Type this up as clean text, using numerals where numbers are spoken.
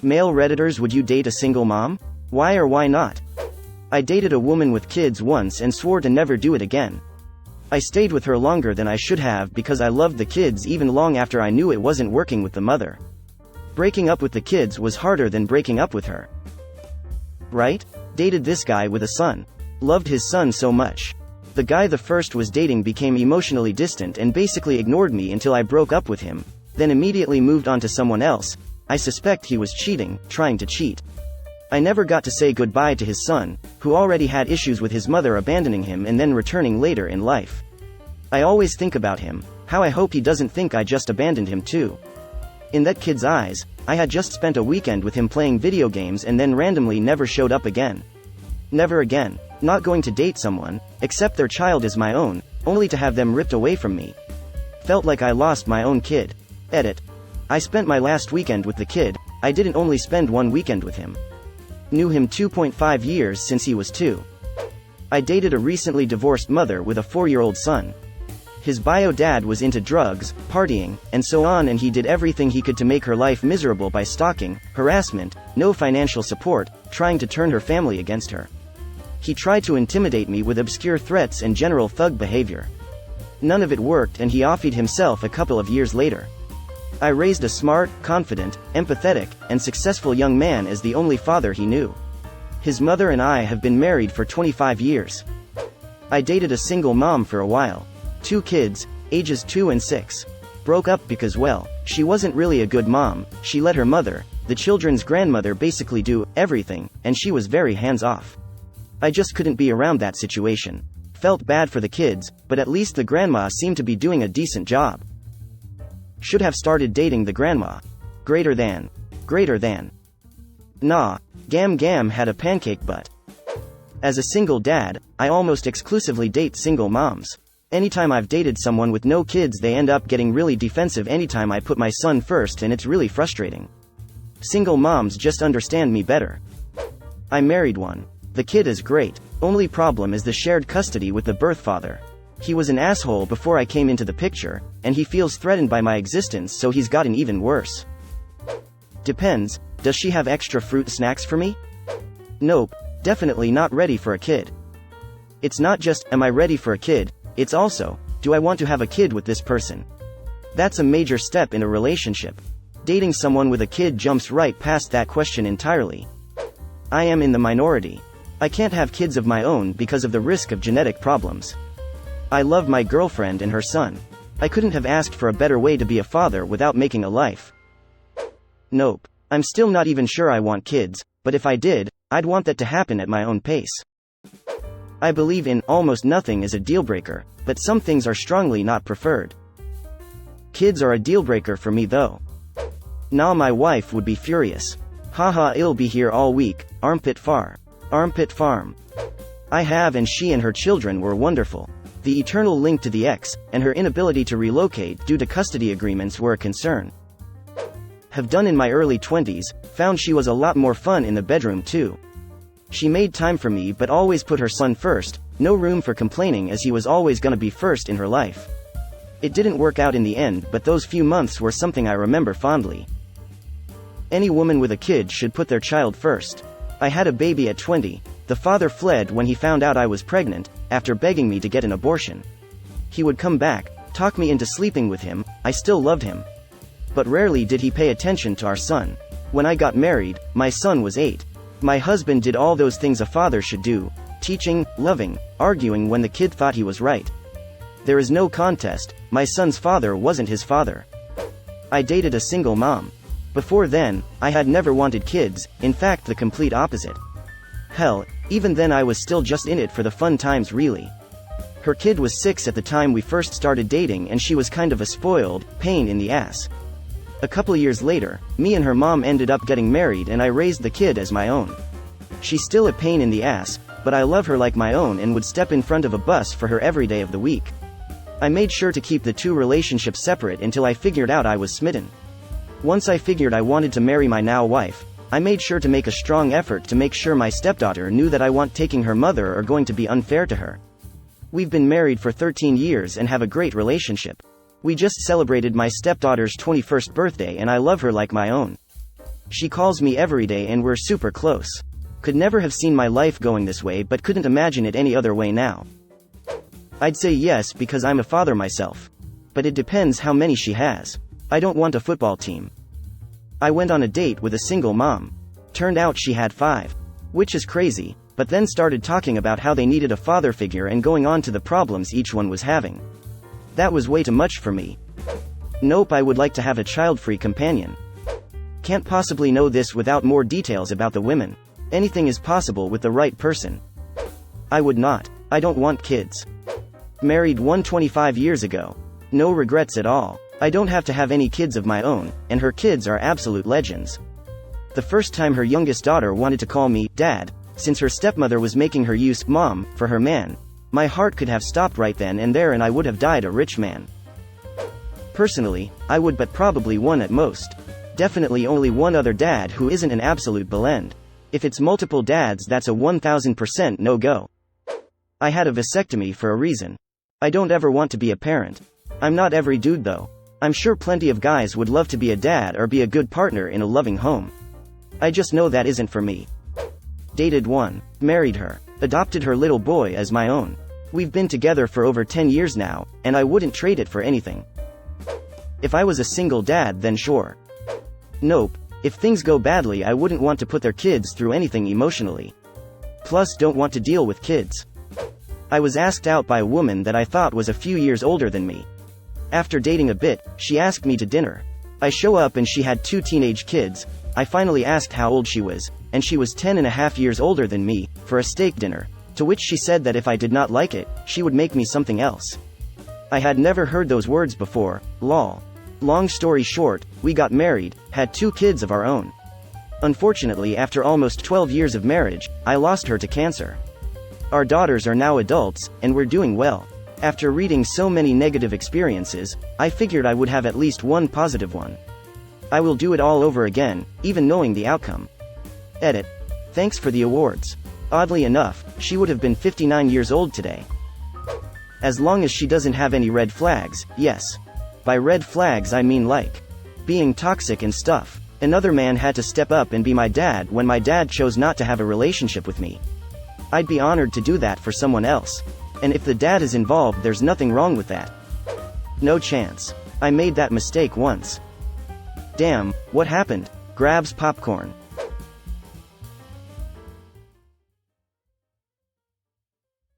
Male Redditors, would you date a single mom? Why or why not? I dated a woman with kids once and swore to never do it again. I stayed with her longer than I should have because I loved the kids even long after I knew it wasn't working with the mother. Breaking up with the kids was harder than breaking up with her. Right? Dated this guy with a son. Loved his son so much. The guy the first was dating became emotionally distant and basically ignored me until I broke up with him, then immediately moved on to someone else. I suspect he was cheating, trying to cheat. I never got to say goodbye to his son, who already had issues with his mother abandoning him and then returning later in life. I always think about him, how I hope he doesn't think I just abandoned him too. In that kid's eyes, I had just spent a weekend with him playing video games and then randomly never showed up again. Never again. Not going to date someone, except their child is my own, only to have them ripped away from me. Felt like I lost my own kid. Edit. I spent my last weekend with the kid, I didn't only spend one weekend with him. Knew him 2.5 years since he was 2. I dated a recently divorced mother with a 4-year-old son. His bio dad was into drugs, partying, and so on, and he did everything he could to make her life miserable by stalking, harassment, no financial support, trying to turn her family against her. He tried to intimidate me with obscure threats and general thug behavior. None of it worked and he offed himself a couple of years later. I raised a smart, confident, empathetic, and successful young man as the only father he knew. His mother and I have been married for 25 years. I dated a single mom for a while. 2 kids, ages 2 and 6. Broke up because, well, she wasn't really a good mom, she let her mother, the children's grandmother, basically do everything, and she was very hands-off. I just couldn't be around that situation. Felt bad for the kids, but at least the grandma seemed to be doing a decent job. Should have started dating the grandma. Greater than. Nah, Gam had a pancake butt. As a single dad, I almost exclusively date single moms. Anytime I've dated someone with no kids, they end up getting really defensive anytime I put my son first, and it's really frustrating. Single moms just understand me better. I married one. The kid is great. Only problem is the shared custody with the birth father. He was an asshole before I came into the picture, and he feels threatened by my existence, so he's gotten even worse. Depends, does she have extra fruit snacks for me? Nope, definitely not ready for a kid. It's not just, am I ready for a kid, it's also, do I want to have a kid with this person? That's a major step in a relationship. Dating someone with a kid jumps right past that question entirely. I am in the minority. I can't have kids of my own because of the risk of genetic problems. I love my girlfriend and her son. I couldn't have asked for a better way to be a father without making a life. Nope. I'm still not even sure I want kids, but if I did, I'd want that to happen at my own pace. I believe in almost nothing is a deal breaker, but some things are strongly not preferred. Kids are a deal breaker for me though. Nah, my wife would be furious. Haha, I'll be here all week, armpit farm. I have, and she and her children were wonderful. The eternal link to the ex, and her inability to relocate due to custody agreements were a concern. Have done in my early 20s, found she was a lot more fun in the bedroom too. She made time for me but always put her son first, no room for complaining as he was always gonna be first in her life. It didn't work out in the end, but those few months were something I remember fondly. Any woman with a kid should put their child first. I had a baby at 20, the father fled when he found out I was pregnant, after begging me to get an abortion. He would come back, talk me into sleeping with him, I still loved him. But rarely did he pay attention to our son. When I got married, my son was 8. My husband did all those things a father should do, teaching, loving, arguing when the kid thought he was right. There is no contest, my son's father wasn't his father. I dated a single mom. Before then, I had never wanted kids, in fact the complete opposite. Hell, even then I was still just in it for the fun times really. Her kid was 6 at the time we first started dating, and she was kind of a spoiled, pain in the ass. A couple years later, me and her mom ended up getting married and I raised the kid as my own. She's still a pain in the ass, but I love her like my own and would step in front of a bus for her every day of the week. I made sure to keep the two relationships separate until I figured out I was smitten. Once I figured I wanted to marry my now wife, I made sure to make a strong effort to make sure my stepdaughter knew that I won't taking her mother or going to be unfair to her. We've been married for 13 years and have a great relationship. We just celebrated my stepdaughter's 21st birthday and I love her like my own. She calls me every day and we're super close. Could never have seen my life going this way, but couldn't imagine it any other way now. I'd say yes because I'm a father myself. But it depends how many she has. I don't want a football team. I went on a date with a single mom. Turned out she had 5. Which is crazy, but then started talking about how they needed a father figure and going on to the problems each one was having. That was way too much for me. Nope, I would like to have a child-free companion. Can't possibly know this without more details about the women. Anything is possible with the right person. I would not. I don't want kids. Married 25 years ago. No regrets at all. I don't have to have any kids of my own, and her kids are absolute legends. The first time her youngest daughter wanted to call me Dad, since her stepmother was making her use Mom for her man, my heart could have stopped right then and there and I would have died a rich man. Personally, I would, but probably one at most. Definitely only one other dad who isn't an absolute blend. If it's multiple dads, that's a 1000% no-go. I had a vasectomy for a reason. I don't ever want to be a parent. I'm not every dude though. I'm sure plenty of guys would love to be a dad or be a good partner in a loving home. I just know that isn't for me. Dated one. Married her. Adopted her little boy as my own. We've been together for over 10 years now, and I wouldn't trade it for anything. If I was a single dad, then sure. Nope. If things go badly, I wouldn't want to put their kids through anything emotionally. Plus, don't want to deal with kids. I was asked out by a woman that I thought was a few years older than me. After dating a bit, she asked me to dinner. I show up and she had 2 teenage kids. I finally asked how old she was, and she was 10.5 years older than me, for a steak dinner, to which she said that if I did not like it, she would make me something else. I had never heard those words before, lol. Long story short, we got married, had 2 kids of our own. Unfortunately, after almost 12 years of marriage, I lost her to cancer. Our daughters are now adults, and we're doing well. After reading so many negative experiences, I figured I would have at least one positive one. I will do it all over again, even knowing the outcome. Edit. Thanks for the awards. Oddly enough, she would have been 59 years old today. As long as she doesn't have any red flags, yes. By red flags I mean like being toxic and stuff. Another man had to step up and be my dad when my dad chose not to have a relationship with me. I'd be honored to do that for someone else. And if the dad is involved, there's nothing wrong with that. No chance. I made that mistake once. Damn, what happened? Grabs popcorn.